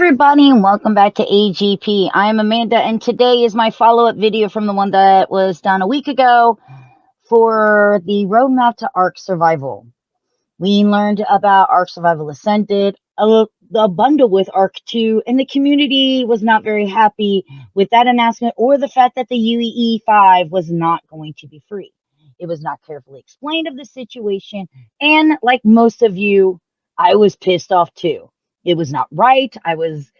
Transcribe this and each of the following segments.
everybody, and welcome back to AGP. I am Amanda, and today is my follow-up video from the one that was done a week ago for the roadmap to Ark Survival. We learned about Ark Survival Ascended, a bundle with Ark 2, and the community was not very happy with that announcement or the fact that the UE 5 was not going to be free. It was not carefully explained of the situation, and like most of you, I was pissed off too. It was not right. I was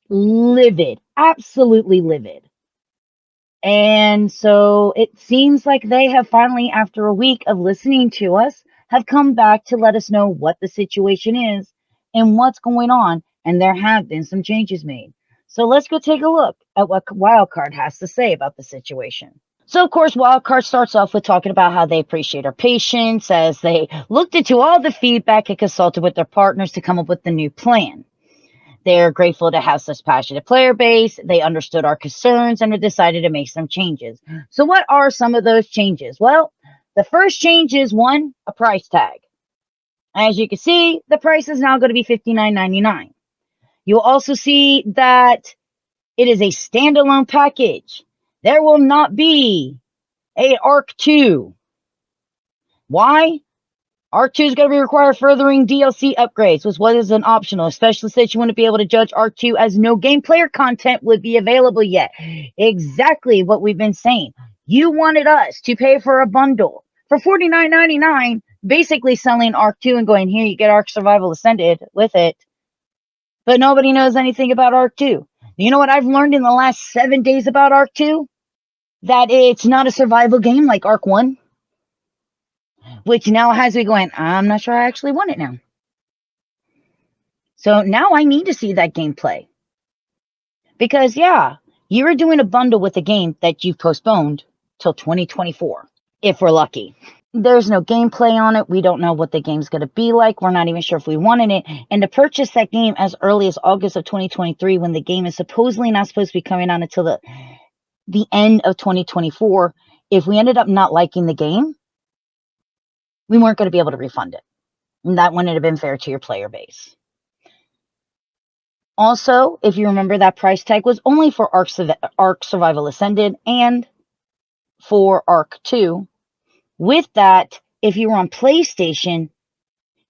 livid, absolutely livid. And so it seems like they have finally, after a week of listening to us, have come back to let us know what the situation is and what's going on. And there have been some changes made. So let's go take a look at what Wildcard has to say about the situation. So, of course, Wildcard starts off with talking about how they appreciate our patience as they looked into all the feedback and consulted with their partners to come up with the new plan. They're grateful to have such passionate player base. They understood our concerns and have decided to make some changes. So what are some of those changes? Well, the first change is one, a price tag. As you can see, the price is now going to be $59.99. You'll also see that it is a standalone package. There will not be a Ark 2. Why? Ark 2 is going to be required furthering DLC upgrades, which was an optional, especially since you wouldn't be able to judge Ark 2 as no game player content would be available yet. Exactly what we've been saying. You wanted us to pay for a bundle for $49.99, basically selling Ark 2 and going, here, you get Ark Survival Ascended with it. But nobody knows anything about Ark 2. You know what I've learned in the last 7 days about Ark 2? That it's not a survival game like Ark 1. Which now has me going, I'm not sure I actually want it now. So now I need to see that gameplay. Because, yeah, you're doing a bundle with a game that you've postponed till 2024, if we're lucky. There's no gameplay on it. We don't know what the game's going to be like. We're not even sure if we wanted it. And to purchase that game as early as August of 2023, when the game is supposedly not supposed to be coming out until the end of 2024, if we ended up not liking the game, we weren't going to be able to refund it. And that wouldn't have been fair to your player base. Also, if you remember, that price tag was only for Ark Survival Ascended and for Ark 2. With that, if you were on PlayStation,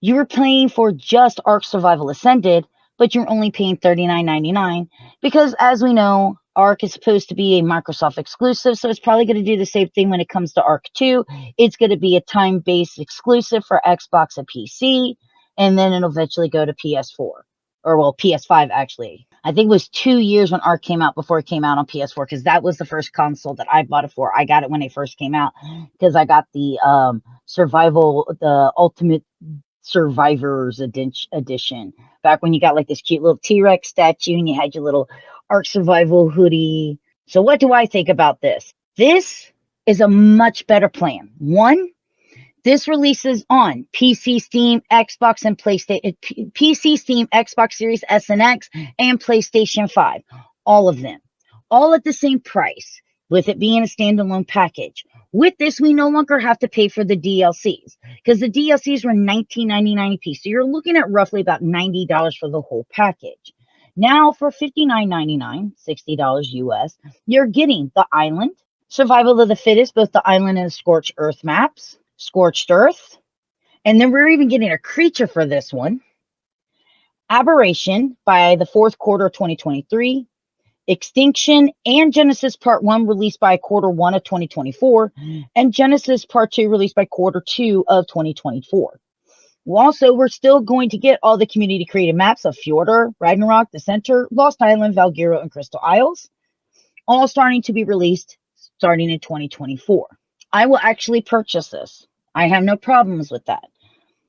you were paying for just Ark Survival Ascended, but you're only paying $39.99 because, as we know, Ark is supposed to be a Microsoft exclusive, so it's probably going to do the same thing when it comes to Ark 2. It's going to be a time-based exclusive for Xbox and PC, and then it'll eventually go to PS4. Or, well, PS5, actually. I think it was 2 years when Ark came out before it came out on PS4, because that was the first console that I bought it for. I got it when it first came out, because I got the the Ultimate Survivors edition. Back when you got like this cute little T-Rex statue, and you had your little Ark Survival hoodie. So what do I think about this? This is a much better plan. One, this releases on PC, Steam, Xbox, and PlayStation. PC, Steam, Xbox Series S and X, and PlayStation 5. All of them. All at the same price, with it being a standalone package. With this, we no longer have to pay for the DLCs, because the DLCs were $19.99 a piece. So you're looking at roughly about $90 for the whole package. Now, for $59.99, $60 US, you're getting the Island, Survival of the Fittest, both the Island and the Scorched Earth maps, Scorched Earth, and then we're even getting a creature for this one. Aberration by the fourth quarter of 2023. Extinction and Genesis Part 1 released by quarter 1 of 2024. And Genesis Part 2 released by quarter 2 of 2024. Also, we're still going to get all the community created maps of Fjordur, Ragnarok, The Center, Lost Island, Valgyro, and Crystal Isles, all starting to be released starting in 2024. I will actually purchase this. I have no problems with that.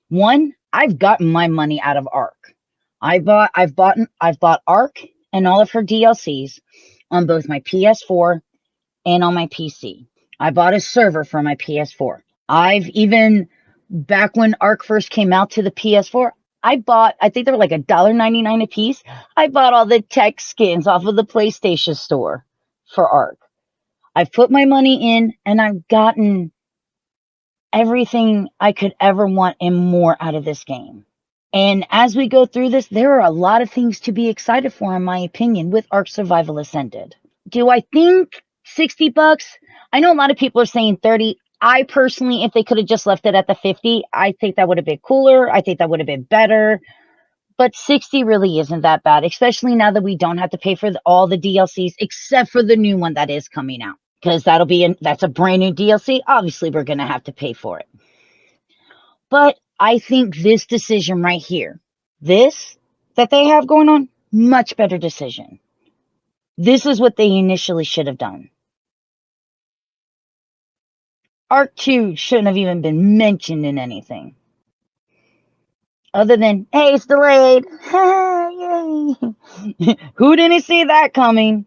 One, I've gotten my money out of Ark. I've bought Ark and all of her DLCs on both my PS4 and on my PC. I bought a server for my PS4. I've even, back when Ark first came out to the PS4, I think they were like $1.99 a piece. I bought all the tech skins off of the PlayStation Store for Ark. I've put my money in, and I've gotten everything I could ever want and more out of this game. And as we go through this, there are a lot of things to be excited for, in my opinion, with Ark Survival Ascended. Do I think $60? I know a lot of people are saying 30. I personally, if they could have just left it at the 50, I think that would have been cooler. I think that would have been better. But 60 really isn't that bad, especially now that we don't have to pay for all the DLCs except for the new one that is coming out. Because that's a brand new DLC. Obviously, we're going to have to pay for it. But I think this decision right here, this that they have going on, much better decision. This is what they initially should have done. Arc 2 shouldn't have even been mentioned in anything. Other than, hey, it's delayed. Yay. Who didn't see that coming?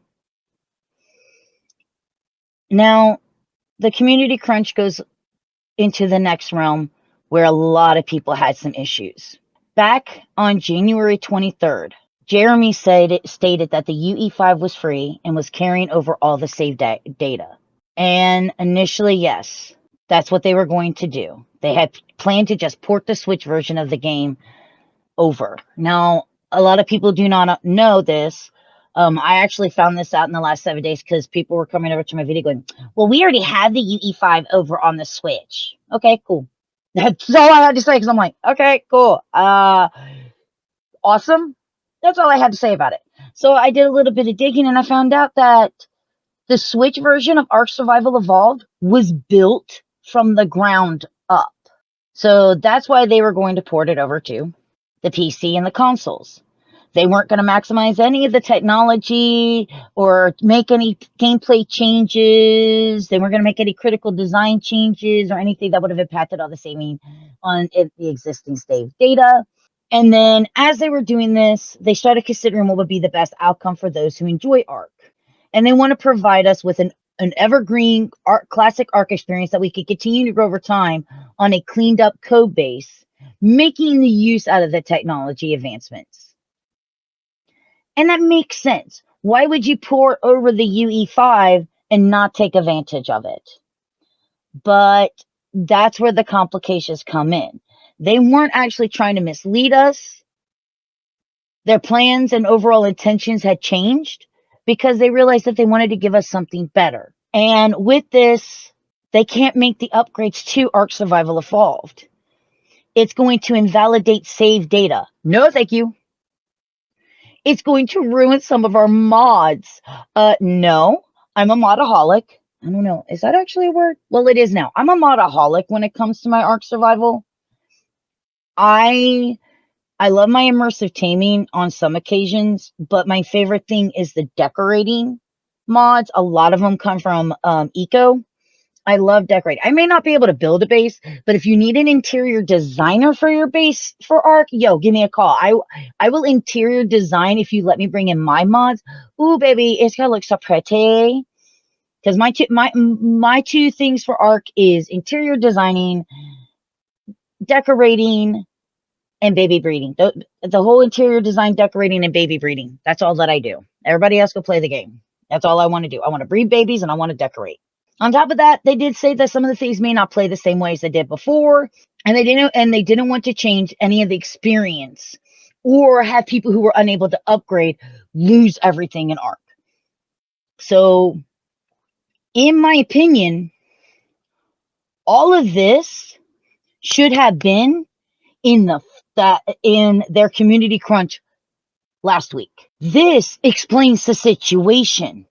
Now, the community crunch goes into the next realm where a lot of people had some issues. Back on January 23rd, Jeremy stated that the UE5 was free and was carrying over all the saved data. And initially, yes, that's what they were going to do. They had planned to just port the Switch version of the game over. Now, a lot of people do not know this. I actually found this out in the last 7 days because people were coming over to my video going, well, we already have the UE5 over on the Switch. Okay, cool. That's all I had to say because I'm like, okay, cool. Awesome. That's all I had to say about it. So I did a little bit of digging and I found out that the Switch version of Ark Survival Evolved was built from the ground up. So that's why they were going to port it over to the PC and the consoles. They weren't going to maximize any of the technology or make any gameplay changes. They weren't going to make any critical design changes or anything that would have impacted all the saving on the existing saved data. And then as they were doing this, they started considering what would be the best outcome for those who enjoy Ark. And they want to provide us with an evergreen classic Ark experience that we could continue to grow over time on a cleaned up code base, making the use out of the technology advancements. And that makes sense. Why would you port over the UE5 and not take advantage of it? But that's where the complications come in. They weren't actually trying to mislead us. Their plans and overall intentions had changed because they realized that they wanted to give us something better. And with this, they can't make the upgrades to Ark Survival Evolved. It's going to invalidate saved data. No, thank you. It's going to ruin some of our mods. No, I'm a modaholic. I don't know. Is that actually a word? Well, it is now. I'm a modaholic when it comes to my Ark Survival. I love my immersive taming on some occasions, but my favorite thing is the decorating mods. A lot of them come from Eco. I love decorating. I may not be able to build a base, but if you need an interior designer for your base for Ark, yo, give me a call. I will interior design if you let me bring in my mods. Ooh, baby, it's gonna look so pretty. Because my two things for Ark is interior designing, decorating, and baby breeding. The whole interior design, decorating, and baby breeding. That's all that I do. Everybody else go play the game. That's all I want to do. I want to breed babies and I want to decorate. On top of that, they did say that some of the things may not play the same way as they did before, and they didn't want to change any of the experience or have people who were unable to upgrade lose everything in Ark. So, in my opinion, all of this should have been in their community crunch last week. This explains the situation.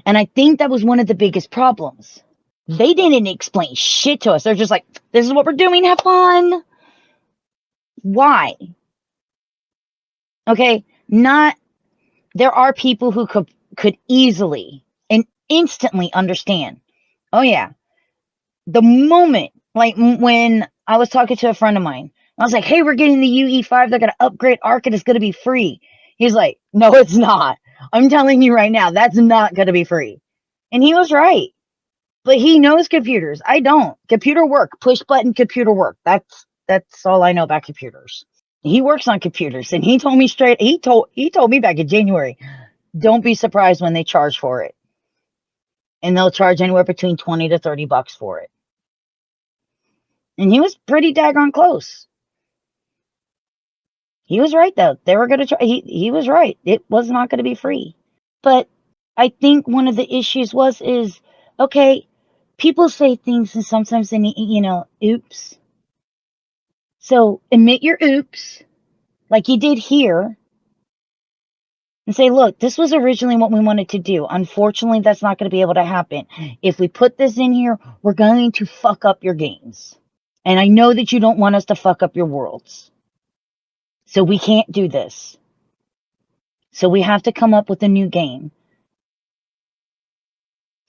And I think that was one of the biggest problems. They didn't explain shit to us. They're just like, this is what we're doing. Have fun. Why? Okay. There are people who could easily and instantly understand. Oh yeah. The moment, like when I was talking to a friend of mine, I was like, hey, we're getting the UE5. They're going to upgrade Ark and it's going to be free. He's like, no, it's not. I'm telling you right now, that's not going to be free. And he was right. But he knows computers. I don't. Computer work, push button computer work. That's all I know about computers. He works on computers and he told me straight, he told me back in January, don't be surprised when they charge for it. And they'll charge anywhere between 20 to 30 bucks for it. And he was pretty daggone close. He was right, though. They were going to try. He was right. It was not going to be free. But I think one of the issues is, okay, people say things and sometimes they need, oops. So admit your oops, like you did here, and say, look, this was originally what we wanted to do. Unfortunately, that's not going to be able to happen. If we put this in here, we're going to fuck up your games. And I know that you don't want us to fuck up your worlds. So we can't do this. So we have to come up with a new game.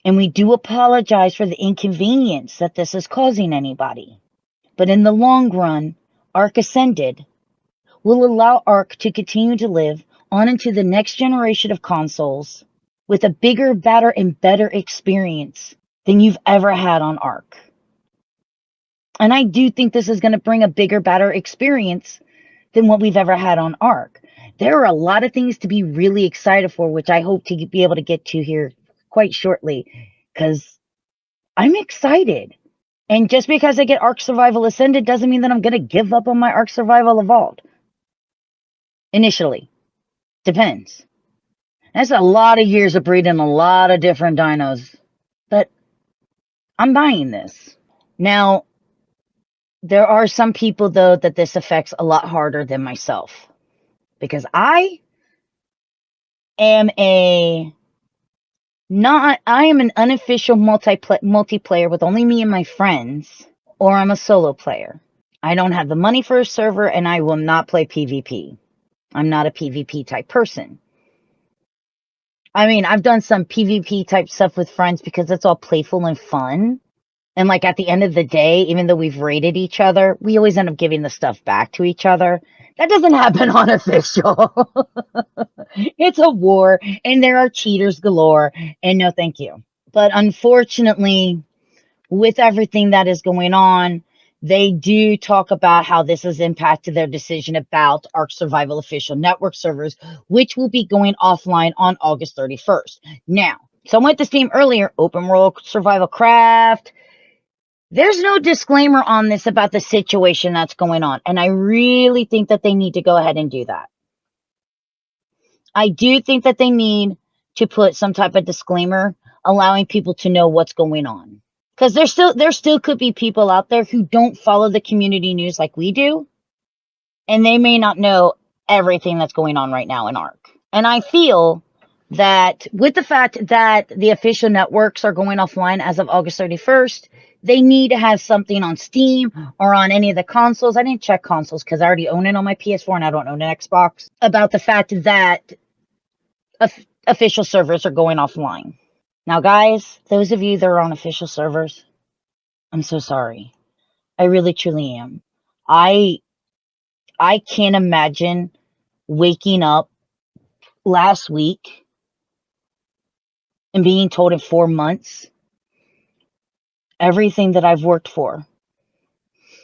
And we do apologize for the inconvenience that this is causing anybody. But in the long run, Ark Ascended will allow Ark to continue to live on into the next generation of consoles with a bigger, badder, and better experience than you've ever had on Ark. And I do think this is going to bring a bigger, better experience than what we've ever had on Ark. There are a lot of things to be really excited for, which I hope to be able to get to here quite shortly, because I'm excited. And just because I get Ark Survival Ascended doesn't mean that I'm going to give up on my Ark Survival Evolved. Initially. Depends. That's a lot of years of breeding a lot of different dinos. But I'm buying this. Now, there are some people, though, that this affects a lot harder than myself. Because I am an unofficial multiplayer with only me and my friends, or I'm a solo player. I don't have the money for a server, and I will not play PvP. I'm not a PvP type person. I mean, I've done some PvP type stuff with friends because it's all playful and fun. And like at the end of the day, even though we've raided each other, we always end up giving the stuff back to each other. That doesn't happen on official. It's a war, and there are cheaters galore, and no thank you. But unfortunately, with everything that is going on, they do talk about how this has impacted their decision about Ark Survival official network servers, which will be going offline on August 31st. Now, someone went to Steam earlier, Open World Survival Craft. There's no disclaimer on this about the situation that's going on, and I really think that they need to go ahead and do that. I do think that they need to put some type of disclaimer allowing people to know what's going on. Because there still could be people out there who don't follow the community news like we do, and they may not know everything that's going on right now in Ark. And I feel that with the fact that the official networks are going offline as of August 31st, they need to have something on Steam or on any of the consoles. I didn't check consoles because I already own it on my PS4 and I don't own an Xbox. About the fact that official servers are going offline. Now, guys, those of you that are on official servers, I'm so sorry. I really, truly am. I can't imagine waking up last week and being told in 4 months everything that I've worked for.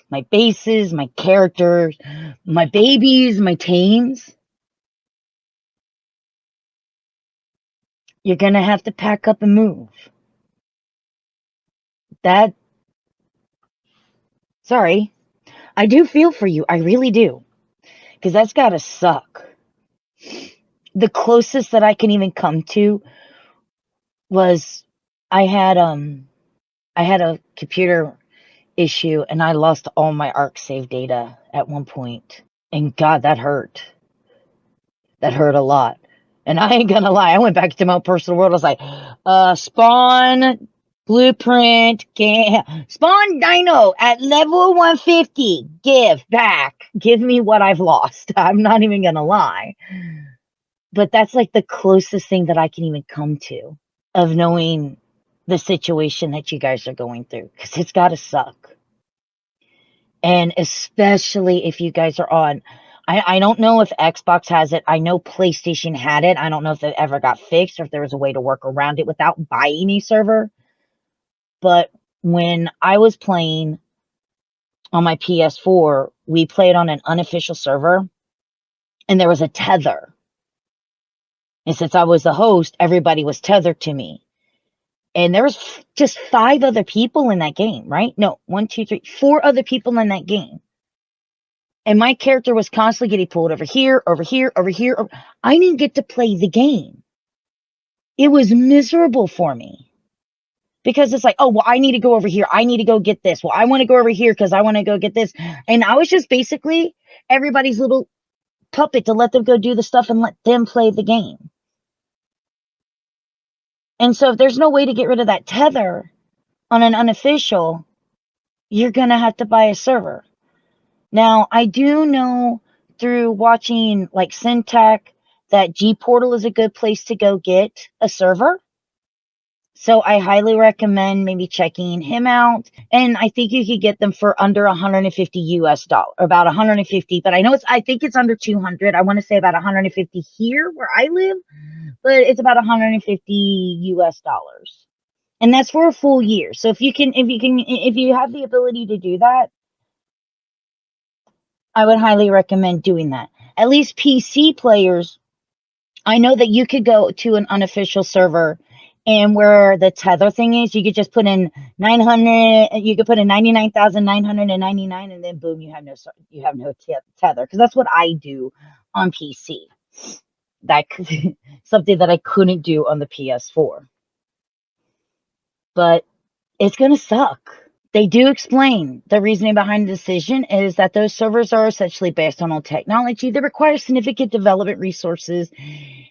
My bases, my characters, my babies, my tames. You're going to have to pack up and move. Sorry. I do feel for you. I really do. Because that's got to suck. The closest that I can even come to was I had a computer issue and I lost all my Ark save data at one point. And God, that hurt. That hurt a lot. And I ain't gonna lie, I went back to my personal world. I was like, spawn blueprint, spawn dino at level 150. Give me what I've lost. I'm not even gonna lie. But that's like the closest thing that I can even come to of knowing the situation that you guys are going through, because it's gotta suck. And especially if you guys are on, I don't know if Xbox has it. I know PlayStation had it. I don't know if it ever got fixed or if there was a way to work around it without buying a server. But when I was playing on my PS4, we played on an unofficial server and there was a tether. And since I was the host, everybody was tethered to me. And there was just 5 other people in that game, right? No, 1, 2, 3, 4 other people in that game. And my character was constantly getting pulled over here, over here, over here. I didn't get to play the game. It was miserable for me because it's like, oh, well, I need to go over here. I need to go get this. Well, I want to go over here because I want to go get this. And I was just basically everybody's little puppet to let them go do the stuff and let them play the game. And so if there's no way to get rid of that tether on an unofficial, you're going to have to buy a server. Now, I do know through watching like Syntech that G Portal is a good place to go get a server. So I highly recommend maybe checking him out. And I think you could get them for under 150 US dollars, about 150, but I think it's under 200. I want to say about 150 here where I live, but it's about 150 US dollars. And that's for a full year. So if you have the ability to do that, I would highly recommend doing that. At least PC players, I know that you could go to an unofficial server and where the tether thing is, you could just put in 900, you could put in 99,999 and then boom, you have no tether. Because that's what I do on PC. That something that I couldn't do on the PS4. But it's going to suck. They do explain the reasoning behind the decision is that those servers are essentially based on old technology that requires significant development resources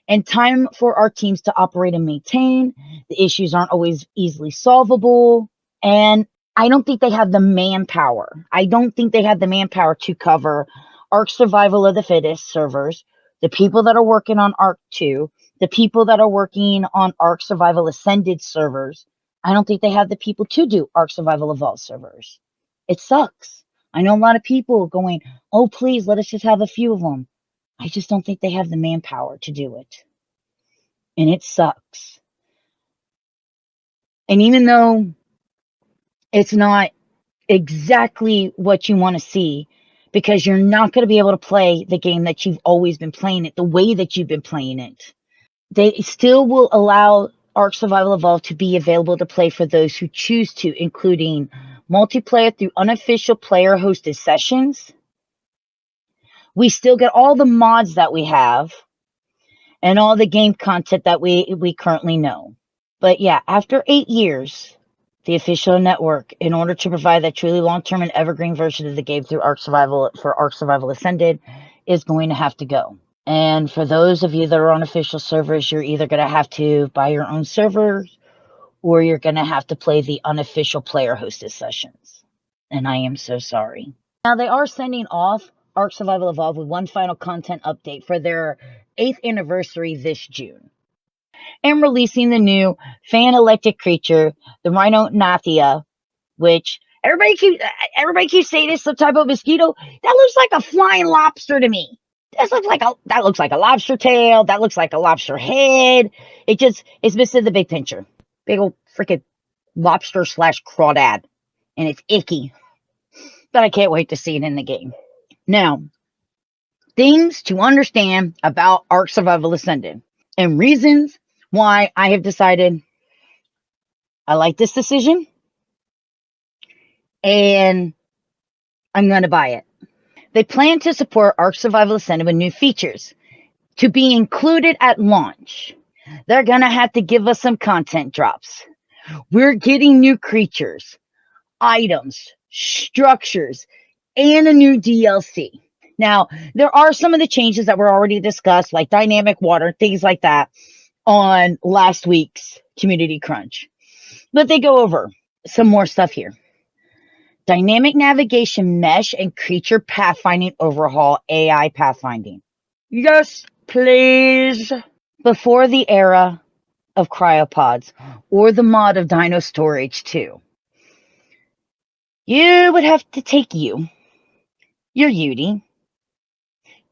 and time for our teams to operate and maintain. The issues aren't always easily solvable. And I don't think they have the manpower. I don't think they have the manpower to cover Ark Survival of the Fittest servers, the people that are working on Ark 2, the people that are working on Ark Survival Ascended servers. I don't think they have the people to do Ark Survival Evolved servers. It sucks. I know a lot of people going, oh, please, let us just have a few of them. I just don't think they have the manpower to do it. And it sucks. And even though it's not exactly what you want to see, because you're not going to be able to play the game that you've always been playing it, the way that you've been playing it, they still will allow Ark Survival Evolved to be available to play for those who choose to, including multiplayer through unofficial player-hosted sessions. We still get all the mods that we have and all the game content that we currently know. But yeah, after 8 years, the official network, in order to provide that truly long-term and evergreen version of the game through Ark Survival Ascended, is going to have to go. And for those of you that are on official servers, you're either going to have to buy your own servers or you're going to have to play the unofficial player-hosted sessions. And I am so sorry. Now, they are sending off Ark Survival Evolved with one final content update for their 8th anniversary this June. And releasing the new fan-elected creature, the Rhinonathia, which everybody keeps saying is some type of mosquito. That looks like a flying lobster to me. That looks like a lobster tail. That looks like a lobster head. It's missing the big pincher. Big old freaking lobster / crawdad. And it's icky. But I can't wait to see it in the game. Now, things to understand about Ark Survival Ascended and reasons why I have decided I like this decision and I'm going to buy it. They plan to support Ark Survival Ascended with new features to be included at launch. They're going to have to give us some content drops. We're getting new creatures, items, structures, and a new DLC. Now, there are some of the changes that were already discussed, like dynamic water, things like that, on last week's Community Crunch. But they go over some more stuff here. Dynamic navigation mesh and creature pathfinding overhaul, AI pathfinding. Yes, please. Before the era of cryopods or the mod of Dino Storage 2, you would have to take your Yudi,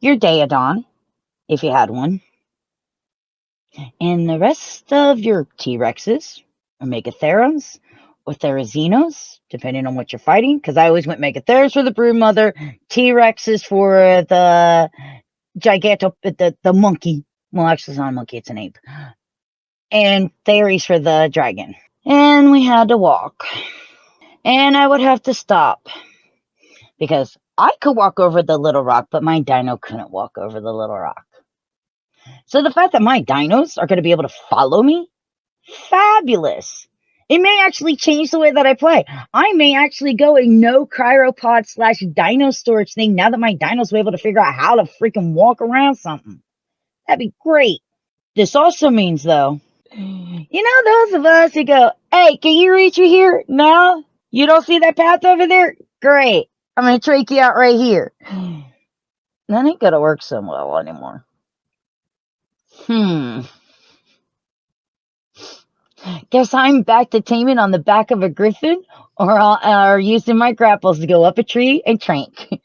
your Daedon, if you had one, and the rest of your T-Rexes, or Megatherons, or Therazinos, depending on what you're fighting, because I always went Megatherons for the Broodmother, T-Rexes for the the monkey. Well, actually, it's not a monkey, it's an ape. And Theres for the dragon. And we had to walk. And I would have to stop because I could walk over the little rock, but my dino couldn't walk over the little rock. So the fact that my dinos are going to be able to follow me, fabulous. It may actually change the way that I play. I may actually go a no cryopod / dino storage thing now that my dinos will be able to figure out how to freaking walk around something. That'd be great. This also means, though, those of us who go, hey, can you reach you here? No? You don't see that path over there? Great. I'm going to trach you out right here. That ain't going to work so well anymore. Guess I'm back to taming on the back of a griffin or using my grapples to go up a tree and trank.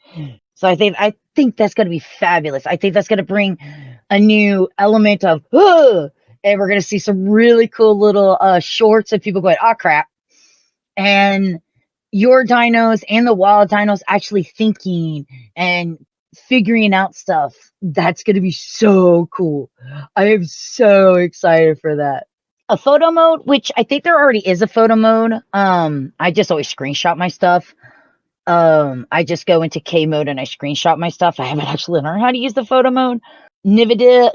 So I think that's going to be fabulous. I think that's going to bring a new element of, and we're going to see some really cool little shorts of people going, oh, crap. And your dinos and the wild dinos actually thinking and figuring out stuff. That's going to be so cool. I am so excited for that. A photo mode, which I think there already is a photo mode. I just always screenshot my stuff. I just go into K mode and I screenshot my stuff. I haven't actually learned how to use the photo mode. NVIDIA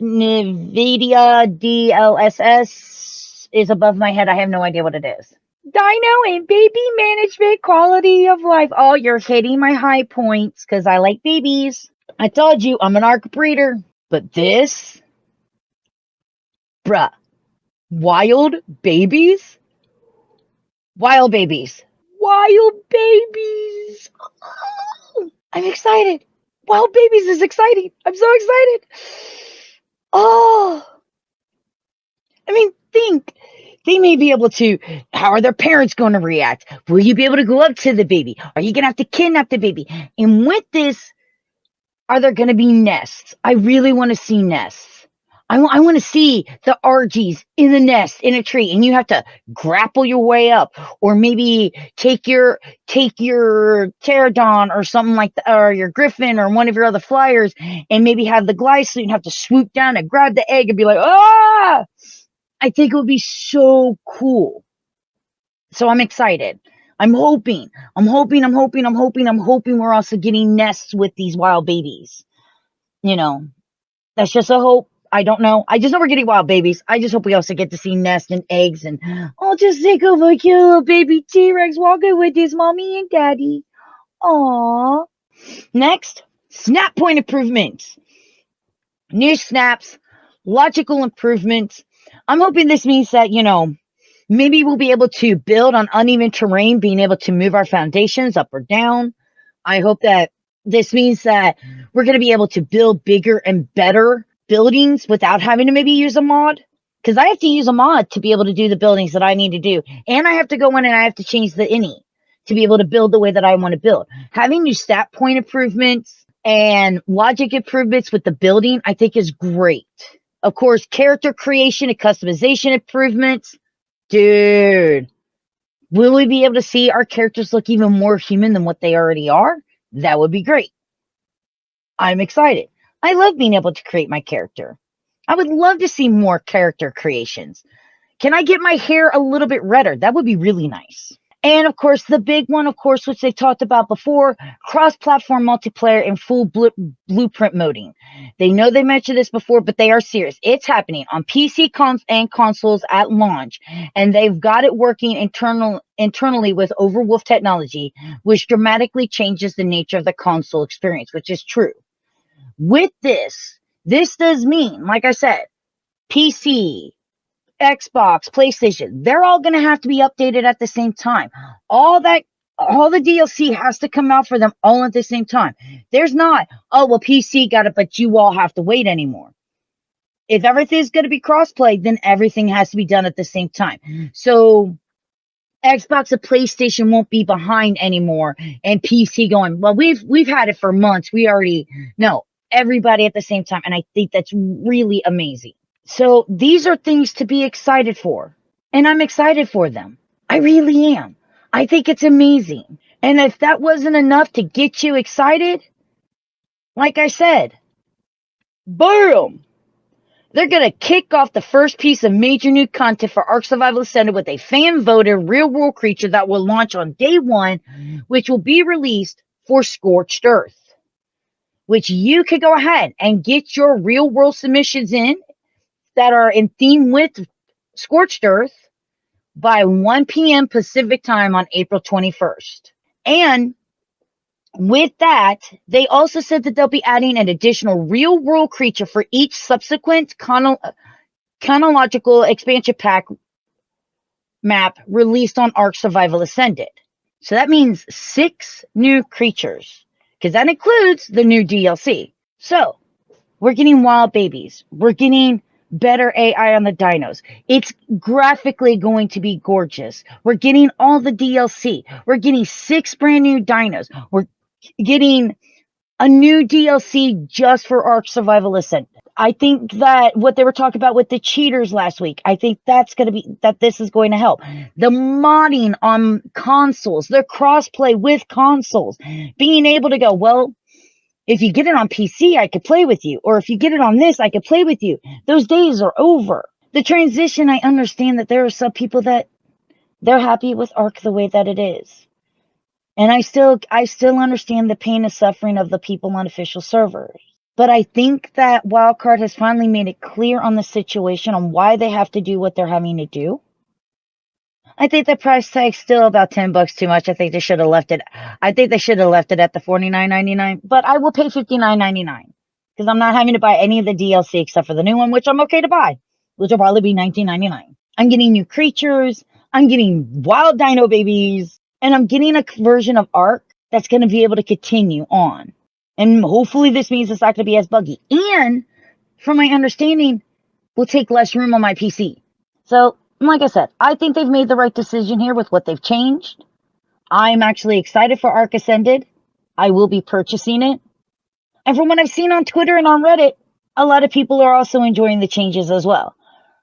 DLSS is above my head. I have no idea what it is. Dino and baby management, quality of life. Oh, you're hitting my high points because I like babies. I told you I'm an Ark breeder. But this, bruh, wild babies? Wild babies. Wild babies. Oh, I'm excited. Wild babies is exciting. I'm so excited. Oh. I mean, think. They may be able to, how are their parents going to react? Will you be able to go up to the baby? Are you going to have to kidnap the baby? And with this, are there going to be nests? I really want to see nests. I want to see the RGs in the nest in a tree, and you have to grapple your way up, or maybe take your pterodon or something like that, or your griffin or one of your other flyers, and maybe have the glide suit and have to swoop down and grab the egg and be like, ah! I think it would be so cool. So I'm excited. I'm hoping we're also getting nests with these wild babies. That's just a hope. I don't know. I just know we're getting wild babies. I just hope we also get to see nests and eggs. And I'll just think of a cute little baby T-Rex walking with his mommy and daddy. Aww. Next, snap point improvements. New snaps, logical improvements. I'm hoping this means that, maybe we'll be able to build on uneven terrain, being able to move our foundations up or down. I hope that this means that we're going to be able to build bigger and better buildings without having to maybe use a mod. Because I have to use a mod to be able to do the buildings that I need to do. And I have to go in and I have to change the ini to be able to build the way that I want to build. Having new stat point improvements and logic improvements with the building, I think is great. Of course, character creation and customization improvements. Dude, will we be able to see our characters look even more human than what they already are? That would be great. I'm excited. I love being able to create my character. I would love to see more character creations. Can I get my hair a little bit redder? That would be really nice. And of course, the big one, which they've talked about before, cross-platform multiplayer and full blueprint moding. They know they mentioned this before, but they are serious. It's happening on PC and consoles at launch, and they've got it working internally with Overwolf technology, which dramatically changes the nature of the console experience, which is true. With this does mean, like I said, PC, Xbox, PlayStation, they're all going to have to be updated at the same time. All the DLC has to come out for them all at the same time. There's not, PC got it, but you all have to wait anymore. If everything's going to be crossplay, then everything has to be done at the same time. So Xbox and PlayStation won't be behind anymore, and PC going, well, we've had it for months. We already know everybody at the same time, and I think that's really amazing. So these are things to be excited for, and I'm excited for them. I really am. I think it's amazing. And if that wasn't enough to get you excited, like I said, boom! They're going to kick off the first piece of major new content for Ark Survival Ascended with a fan-voted real-world creature that will launch on day 1, which will be released for Scorched Earth, which you could go ahead and get your real world submissions in that are in theme with Scorched Earth by 1 p.m. Pacific time on April 21st. And with that, they also said that they'll be adding an additional real world creature for each subsequent chronological expansion pack map released on Ark Survival Ascended. So that means 6 new creatures, because that includes the new DLC. So we're getting wild babies. We're getting better AI on the dinos. It's graphically going to be gorgeous. We're getting all the DLC. We're getting 6 brand new dinos. We're getting a new DLC just for Ark Survival Ascended. I think that what they were talking about with the cheaters last week, I think that's going to be, that this is going to help. The modding on consoles, the crossplay with consoles, being able to go, well, if you get it on PC, I could play with you. Or if you get it on this, I could play with you. Those days are over. The transition, I understand that there are some people that they're happy with Ark the way that it is. And I still understand the pain and suffering of the people on official servers. But I think that Wildcard has finally made it clear on the situation on why they have to do what they're having to do. I think the price tag's still about $10 too much. I think they should have left it. I think they should have left it at the $49.99. But I will pay $59.99 because I'm not having to buy any of the DLC except for the new one, which I'm okay to buy, which will probably be $19.99. I'm getting new creatures. I'm getting wild dino babies, and I'm getting a version of Ark that's going to be able to continue on. And hopefully this means it's not going to be as buggy. And from my understanding, will take less room on my PC. So, like I said, I think they've made the right decision here with what they've changed. I'm actually excited for Ark Ascended. I will be purchasing it. And from what I've seen on Twitter and on Reddit, a lot of people are also enjoying the changes as well.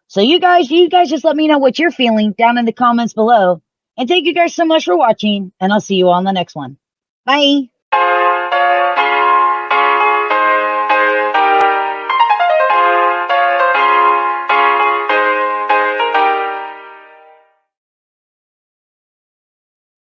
So you guys just let me know what you're feeling down in the comments below. And thank you guys so much for watching, and I'll see you on the next one. Bye!